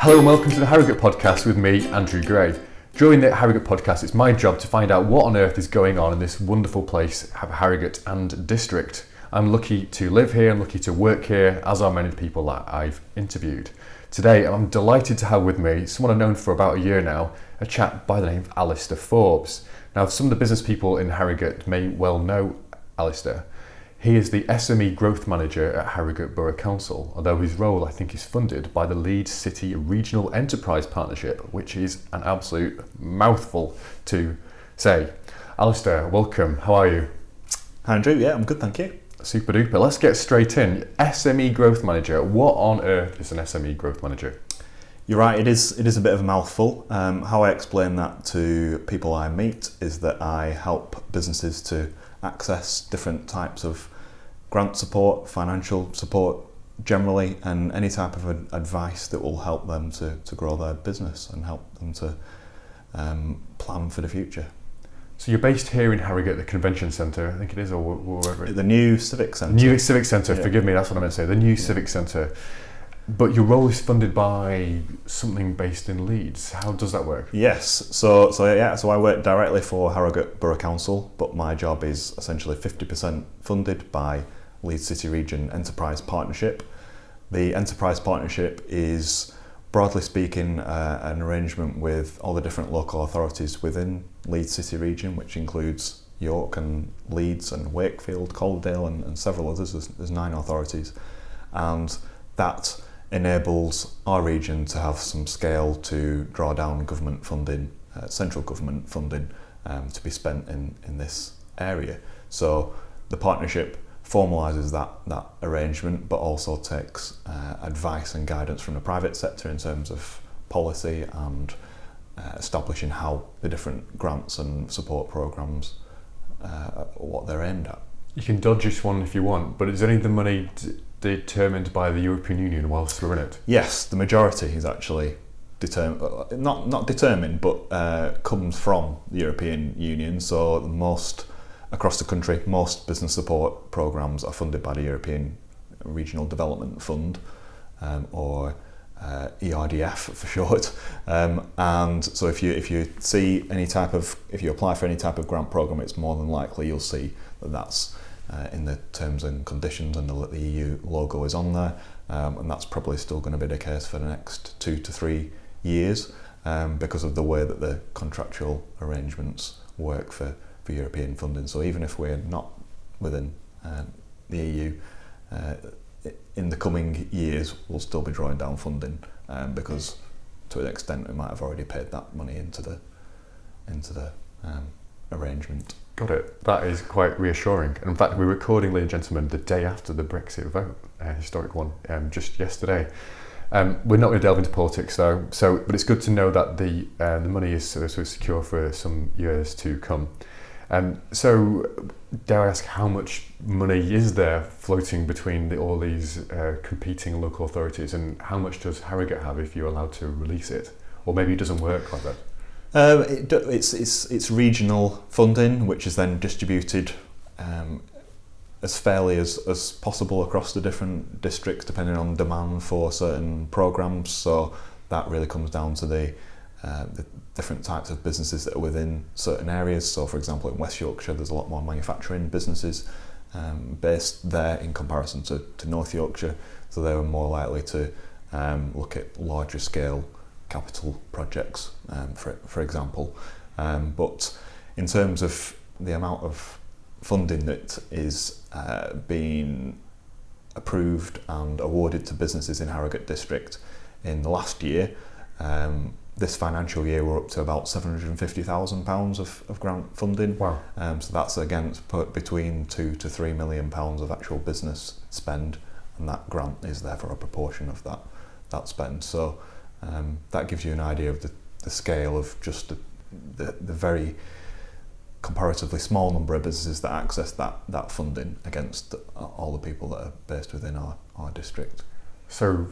Hello and welcome to the Harrogate podcast with me, Andrew Gray. During the Harrogate podcast, it's my job to find out what on earth is going on in this wonderful place, Harrogate and district. I'm lucky to live here, I'm lucky to work here, as are many people that I've interviewed. Today, I'm delighted to have with me someone I've known for about a year now, a chap by the name of Alistair Forbes. Now, some of the business people in Harrogate may well know Alistair. He is the SME Growth Manager at Harrogate Borough Council, although his role, I think, is funded by the Leeds City Regional Enterprise Partnership, which is an absolute mouthful to say. Alistair, welcome. How are you? Hi Andrew, yeah, I'm good, thank you. Super duper. Let's get straight in. SME Growth Manager. What on earth is an SME Growth Manager? You're right, it is a bit of a mouthful. How I explain that to people I meet is that I help businesses to access different types of grant support, financial support generally, and any type of advice that will help them to grow their business and help them to plan for the future. So you're based here in Harrogate, the Convention Centre, I think it is, or wherever it is. The new Civic Centre. New Civic Centre, yeah. Forgive me, that's what I meant to say, the new Civic Centre. But your role is funded by something based in Leeds. How does that work? Yes, so I work directly for Harrogate Borough Council, but my job is essentially 50% funded by Leeds City Region Enterprise Partnership. The Enterprise Partnership is, broadly speaking, an arrangement with all the different local authorities within Leeds City Region, which includes York and Leeds and Wakefield, Calderdale and several others. There's 9 authorities, and that enables our region to have some scale to draw down government funding, central government funding, to be spent in this area. So the partnership formalises that arrangement, but also takes advice and guidance from the private sector in terms of policy and establishing how the different grants and support programmes, what they're aimed at. You can dodge this one if you want, but is any of the money determined by the European Union whilst we're in it? Yes, the majority is actually not determined, but comes from the European Union. So most across the country, most business support programmes are funded by the European Regional Development Fund, or ERDF for short. And so if you see if you apply for any type of grant programme, it's more than likely you'll see that that's in the terms and conditions, and the EU logo is on there, and that's probably still going to be the case for the next 2 to 3 years, because of the way that the contractual arrangements work for European funding. So even if we're not within the EU, in the coming years we'll still be drawing down funding, because to an extent we might have already paid that money into the arrangement. Got it. That is quite reassuring. And in fact, we're recording, ladies and gentlemen, the day after the Brexit vote, a historic one, just yesterday. We're not going to delve into politics though, but it's good to know that the money is sort of secure for some years to come. So, dare I ask, how much money is there floating between all these competing local authorities, and how much does Harrogate have if you're allowed to release it? Or maybe it doesn't work like that? It's regional funding, which is then distributed as fairly as possible across the different districts, depending on demand for certain programmes. So that really comes down to the different types of businesses that are within certain areas. So, for example, in West Yorkshire, there's a lot more manufacturing businesses based there in comparison to North Yorkshire. So they were more likely to look at larger scale capital projects, for example. But in terms of the amount of funding that is being approved and awarded to businesses in Harrogate District in the last year, this financial year we're up to about £750,000 of grant funding. Wow. So that's against between £2 to £3 million of actual business spend, and that grant is therefore a proportion of that spend. So that gives you an idea of the scale of just the very comparatively small number of businesses that access that funding against all the people that are based within our district. So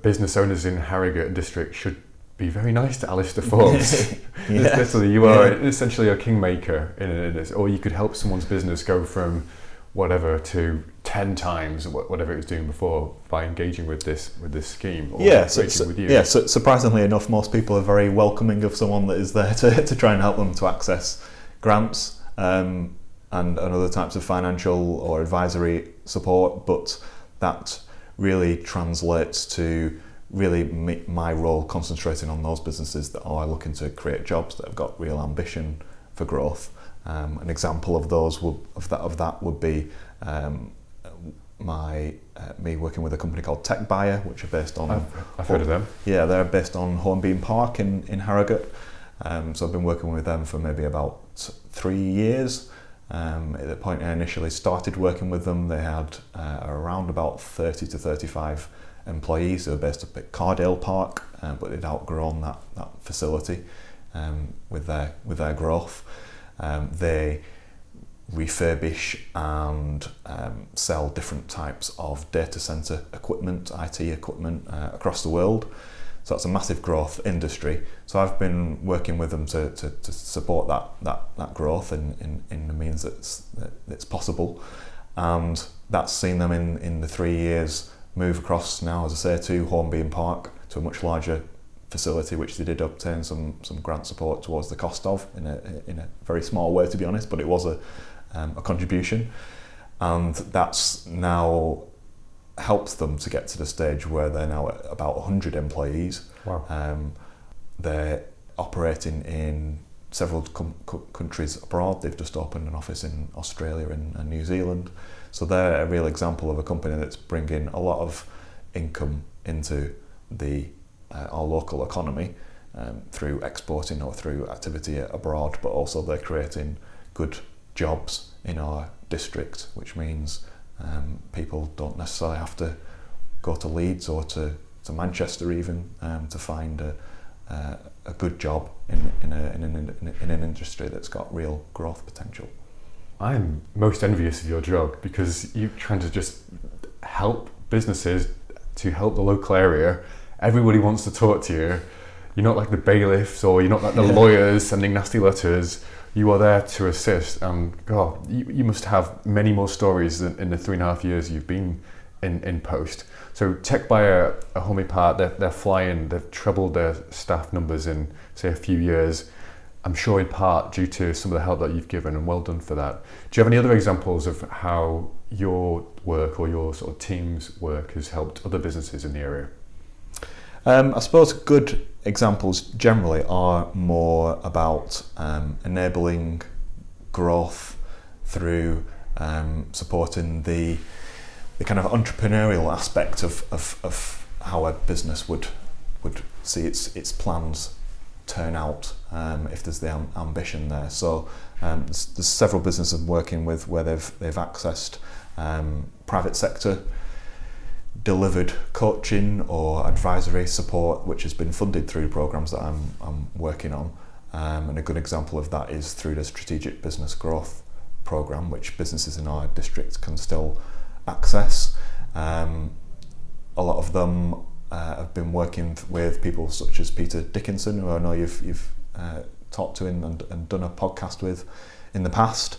business owners in Harrogate District should be very nice to Alistair Forbes. Literally, you are essentially a kingmaker in this, or you could help someone's business go from whatever to 10 times whatever it was doing before by engaging with this scheme, or with you? Yeah, so surprisingly enough, most people are very welcoming of someone that is there to try and help them to access grants and other types of financial or advisory support, but that really translates to really my role concentrating on those businesses that are looking to create jobs, that have got real ambition for growth. An example of that would be me working with a company called Tech Buyer, which are based on... I've heard of them. Yeah, they're based on Hornbeam Park in Harrogate. So I've been working with them for maybe about 3 years. At the point I initially started working with them, they had around about 30 to 35 employees. They were based up at Cardale Park, but they'd outgrown that facility with their growth. They refurbish and sell different types of data center equipment, IT equipment across the world. So that's a massive growth industry. So I've been working with them to support that growth in the means that it's possible, and that's seen them in the 3 years move across now, as I say, to Hornbeam Park, to a much larger facility, which they did obtain some grant support towards the cost of in a very small way, to be honest, but it was a contribution, and that's now helps them to get to the stage where they're now at about 100 employees. Wow. They're operating in several countries abroad. They've just opened an office in Australia and New Zealand. So they're a real example of a company that's bringing a lot of income into our local economy through exporting or through activity abroad, but also they're creating good jobs in our district, which means people don't necessarily have to go to Leeds or to Manchester even to find a good job in an industry that's got real growth potential. I'm most envious of your job, because you're trying to just help businesses to help the local area. Everybody wants to talk to you. You're not like the bailiffs, or you're not like the lawyers sending nasty letters. You are there to assist, and God, you must have many more stories than in the 3.5 years you've been in post. So Tech Buyer at Hornbeam Park, they're flying. They've trebled their staff numbers in, say, a few years. I'm sure in part due to some of the help that you've given, and well done for that. Do you have any other examples of how your work or your sort of team's work has helped other businesses in the area? I suppose good examples generally are more about enabling growth through supporting the kind of entrepreneurial aspect of how a business would see its plans turn out if there's the ambition there. So there's several businesses I'm working with where they've accessed private sector delivered coaching or advisory support, which has been funded through programs that I'm working on, and a good example of that is through the Strategic Business Growth Programme, which businesses in our district can still access. A lot of them have been working with people such as Peter Dickinson, who I know you've talked to and done a podcast with in the past.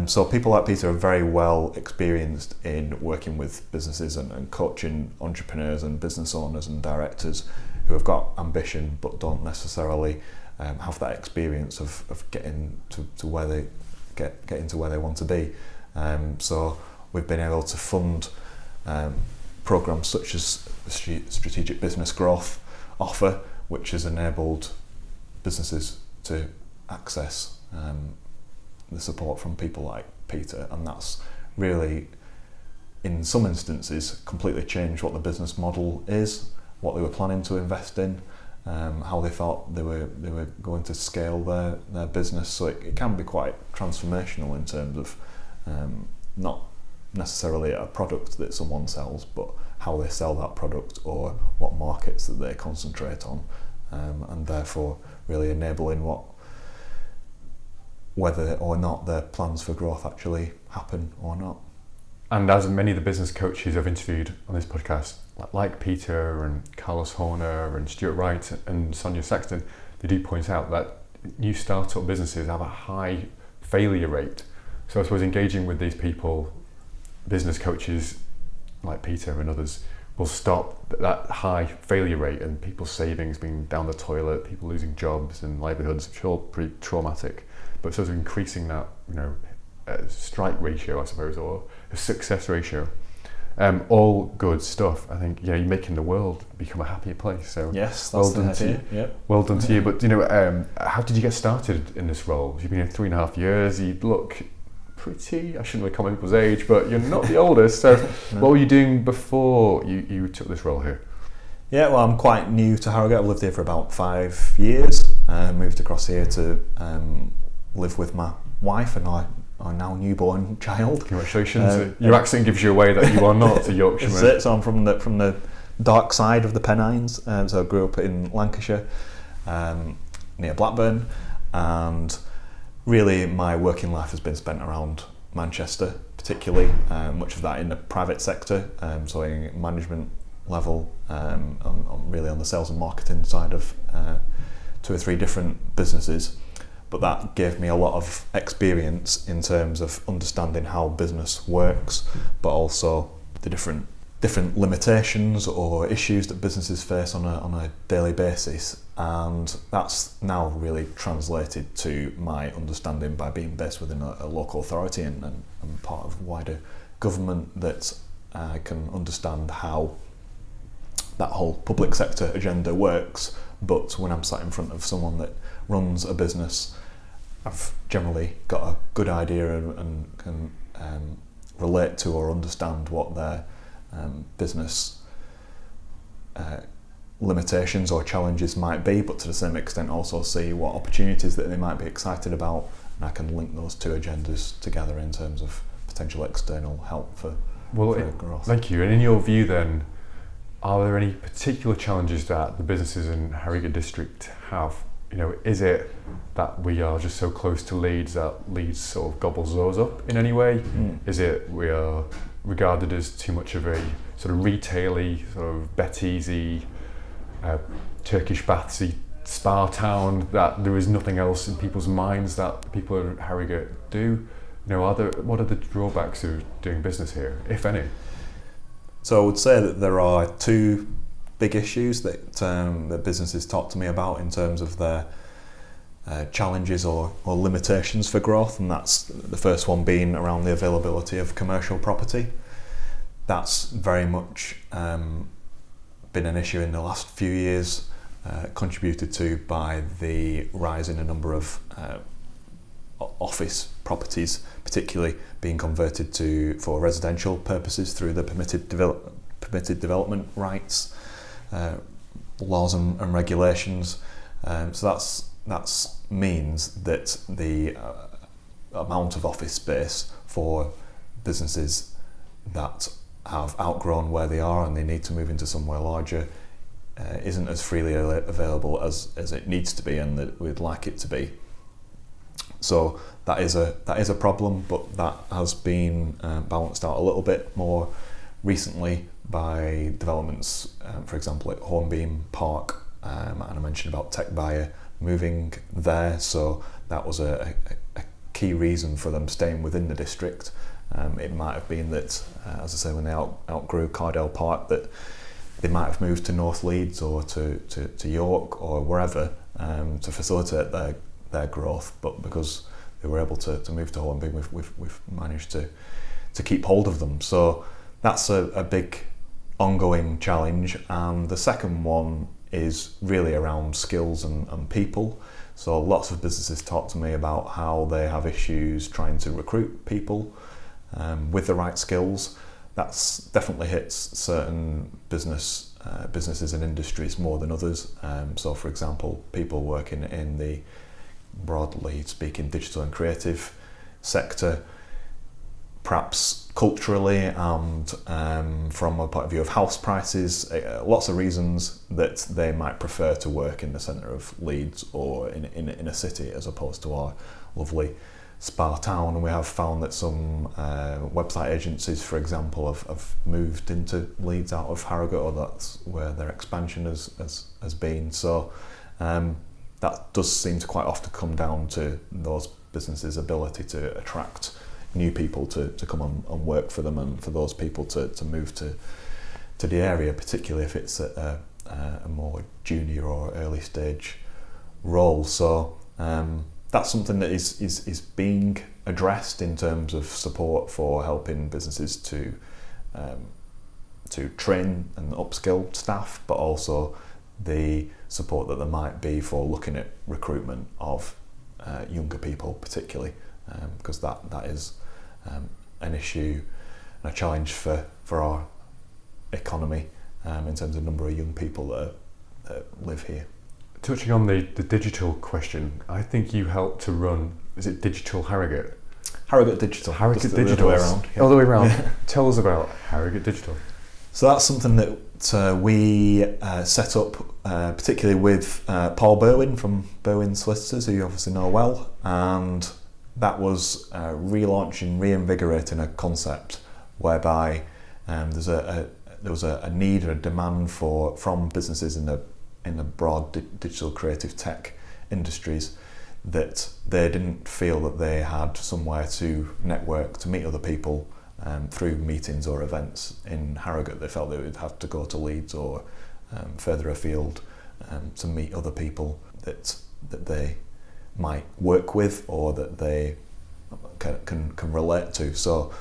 So people like Peter are very well experienced in working with businesses and coaching entrepreneurs and business owners and directors who have got ambition but don't necessarily have that experience of getting to where they getting to where they want to be. So we've been able to fund programs such as the Strategic Business Growth Offer, which has enabled businesses to access the support from people like Peter, and that's really, in some instances, completely changed what the business model is, what they were planning to invest in, how they thought they were going to scale their business. So it can be quite transformational in terms of not necessarily a product that someone sells, but how they sell that product or what markets that they concentrate on, and therefore really enabling whether or not their plans for growth actually happen or not. And as many of the business coaches I've interviewed on this podcast, like Peter and Carlos Horner and Stuart Wright and Sonia Sexton, they do point out that new startup businesses have a high failure rate. So I suppose engaging with these people business coaches like Peter and others will stop that high failure rate and people's savings being down the toilet, people losing jobs and livelihoods, which are all pretty traumatic. But sort of increasing that, strike ratio, I suppose, or a success ratio. All good stuff. I think you're making the world become a happier place. So yes, that's the idea. Yep. Well done to you. But how did you get started in this role? You've been here 3.5 years. You look pretty. I shouldn't really comment on people's age, but you're not the oldest. So no. What were you doing before you took this role here? Yeah, well, I'm quite new to Harrogate. I've lived here for about 5 years. Moved across here to live with my wife and our now newborn child. Congratulations. Your accent gives you away that you are not a Yorkshireman. That's it. So I'm from the dark side of the Pennines. So I grew up in Lancashire, near Blackburn, and really my working life has been spent around Manchester, particularly, much of that in the private sector, so in management level, really on the sales and marketing side of 2 or 3 different businesses. But that gave me a lot of experience in terms of understanding how business works, but also the different limitations or issues that businesses face on a daily basis. And that's now really translated to my understanding by being based within a local authority and part of wider government, that I can understand how that whole public sector agenda works. But when I'm sat in front of someone that runs a business, I've generally got a good idea and can relate to or understand what their business limitations or challenges might be, but to the same extent also see what opportunities that they might be excited about, and I can link those 2 agendas together in terms of potential external help for growth. Thank you. And in your view then, are there any particular challenges that the businesses in Harrogate District have? Is it that we are just so close to Leeds that Leeds sort of gobbles those up in any way? Is it we are regarded as too much of a sort of retail-y, sort of Betty's-y, Turkish bathsy spa town, that there is nothing else in people's minds that people in Harrogate do? What are the drawbacks of doing business here, if any? So I would say that there are 2 big issues that businesses talk to me about in terms of their challenges or limitations for growth, and that's the first one being around the availability of commercial property. That's very much been an issue in the last few years, contributed to by the rise in a number of office properties, particularly being converted for residential purposes through the permitted development rights laws and regulations. So that's means that the amount of office space for businesses that have outgrown where they are and they need to move into somewhere larger isn't as freely available as it needs to be and that we'd like it to be. So that is a problem, but that has been balanced out a little bit more recently by developments, for example at Hornbeam Park, and I mentioned about Tech Buyer moving there, so that was a key reason for them staying within the district. It might have been that, as I say, when they outgrew Cardell Park, that they might have moved to North Leeds or to York or wherever to facilitate their growth, but because they were able to move to Hornbeam, we've managed to keep hold of them. So that's a big ongoing challenge. And the second one is really around skills and people. So lots of businesses talk to me about how they have issues trying to recruit people with the right skills. That's definitely hits certain businesses and industries more than others. So for example, people working in the, broadly speaking, digital and creative sector, perhaps culturally and from a point of view of house prices, lots of reasons that they might prefer to work in the centre of Leeds or in a city as opposed to our lovely spa town. And we have found that some website agencies, for example, have moved into Leeds out of Harrogate, or that's where their expansion has been. So that does seem to quite often come down to those businesses' ability to attract new people to come on and work for them, and for those people to move to the area, particularly if it's a more junior or early stage role. So that's something that is being addressed in terms of support for helping businesses to train and upskill staff, but also the support that there might be for looking at recruitment of younger people, particularly because that is an issue and a challenge for our economy in terms of the number of young people that live here. Touching on the digital question, I think you helped to run, is it Digital Harrogate? Harrogate Digital. Harrogate Digital. The other way around. Yeah. All the way around. Yeah. Tell us about Harrogate Digital. So that's something that we set up particularly with Paul Berwin from Berwin Solicitors, who you obviously know well, and that was relaunching, reinvigorating a concept whereby there was a need or a demand from businesses in the broad digital creative tech industries that they didn't feel that they had somewhere to network, to meet other people through meetings or events in Harrogate. They felt they would have to go to Leeds or further afield to meet other people that they might work with or that they can relate to. So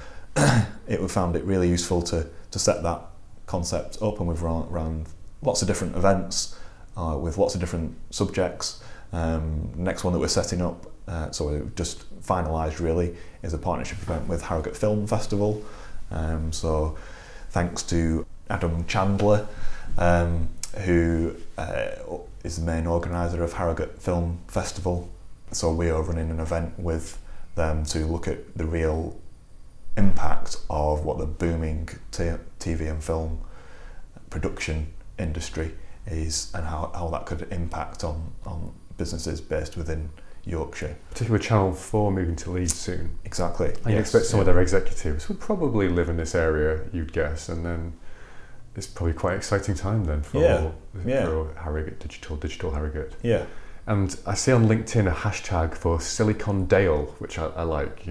we found it really useful to set that concept up, and we've run lots of different events with lots of different subjects. Next one that we're setting up, so we've just finalised really, is a partnership event with Harrogate Film Festival. So thanks to Adam Chandler, who is the main organiser of Harrogate Film Festival. So we are running an event with them to look at the real impact of what the booming TV and film production industry is, and how that could impact on businesses based within Yorkshire. Particularly with Channel 4 moving to Leeds soon. Exactly. And you expect some of their executives would probably live in this area, you'd guess, and then it's probably quite an exciting time then for Harrogate Digital Harrogate. Yeah. And I see on LinkedIn a hashtag for Silicon Dale, which I like,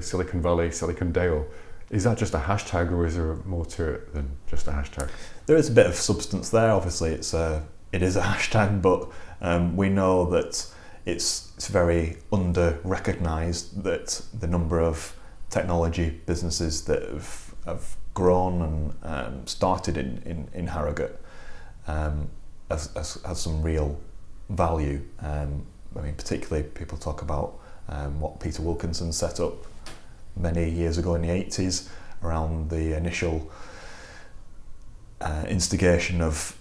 Silicon Valley, Silicon Dale. Is that just a hashtag, or is there more to it than just a hashtag? There is a bit of substance there. Obviously, it is a hashtag, but we know that it's very under-recognised that the number of technology businesses that have grown and started in Harrogate has some real value. Particularly people talk about what Peter Wilkinson set up many years ago in the 80s around the initial instigation of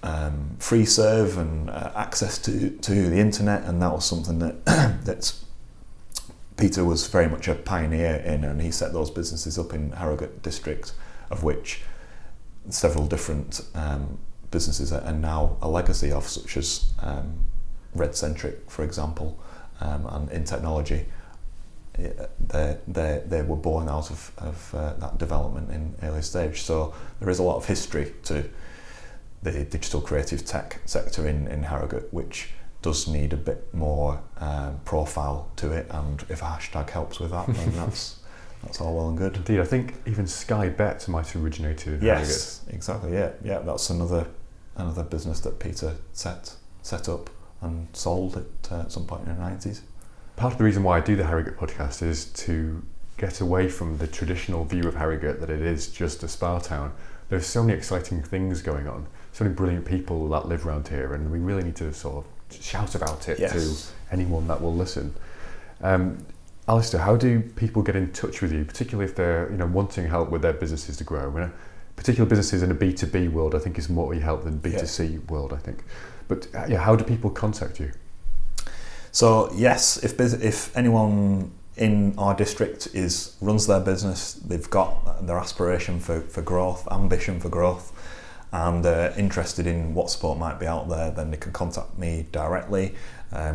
free serve and access to the internet, and that was something that Peter was very much a pioneer in, and he set those businesses up in Harrogate District, of which several different businesses are now a legacy of, such as Red Centric, for example, and in technology. They were born out of that development in early stage. So there is a lot of history to the digital creative tech sector in Harrogate, which does need a bit more profile to it, and if a hashtag helps with that, then that's all well and good. Indeed, I think even Sky Bet might have originated in Harrogate. Yes, exactly. Yeah. That's another business that Peter set up and sold at some point in the 90s. Part of the reason why I do the Harrogate podcast is to get away from the traditional view of Harrogate that it is just a spa town. There's so many exciting things going on, so many brilliant people that live around here, and we really need to sort of shout about it to anyone that will listen. Alistair, how do people get in touch with you, particularly if they're wanting help with their businesses to grow? Particular businesses in a B2B world, I think, is more you help than B2C world, I think. But how do people contact you? So yes, if anyone in our district runs their business, they've got their aspiration for growth, ambition for growth, and they're interested in what support might be out there, then they can contact me directly.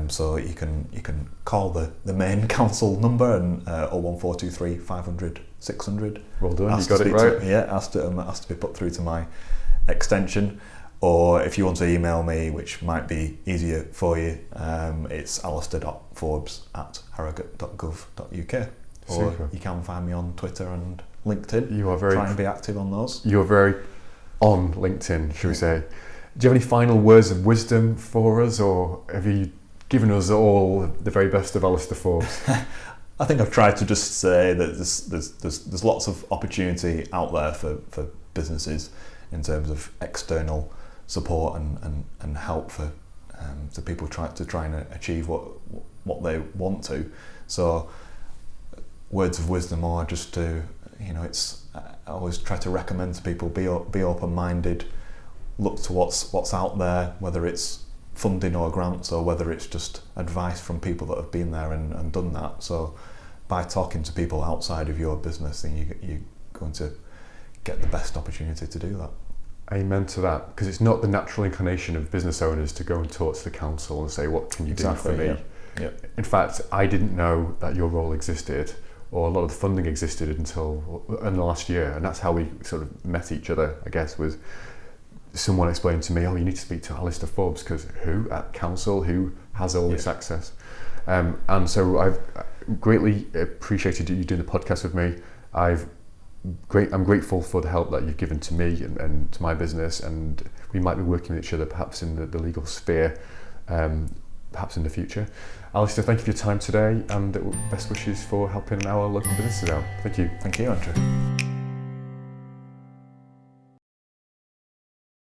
So you can call the main council number and 01423 500 600. Well done, you got it right. Asked to be put through to my extension. Or if you want to email me, which might be easier for you, it's alistair.forbes@harrogate.gov.uk. or Super. you can find me on Twitter and LinkedIn. You are very try and be active on those. You're very on LinkedIn, shall we say. Do you have any final words of wisdom for us, or have you given us all the very best of Alistair Forbes? I think I've tried to just say that there's lots of opportunity out there for businesses in terms of external support and help for people try and achieve what they want to. So words of wisdom are just to, I always try to recommend to people, be open-minded, look to what's out there, whether it's funding or grants or whether it's just advice from people that have been there and done that. So by talking to people outside of your business, then you're going to get the best opportunity to do that. Amen to that, because it's not the natural inclination of business owners to go and talk to the council and say, what can you do for me? Yeah. In fact, I didn't know that your role existed, or a lot of the funding existed until in the last year, and that's how we sort of met each other, I guess, was someone explained to me, you need to speak to Alistair Forbes, because who at council, who has all this access? And so I've greatly appreciated you doing the podcast with me. I'm grateful for the help that you've given to me and to my business, and we might be working with each other perhaps in the legal sphere, perhaps in the future. Alistair, thank you for your time today, and best wishes for helping our local businesses out. Thank you. Thank you, Andrew.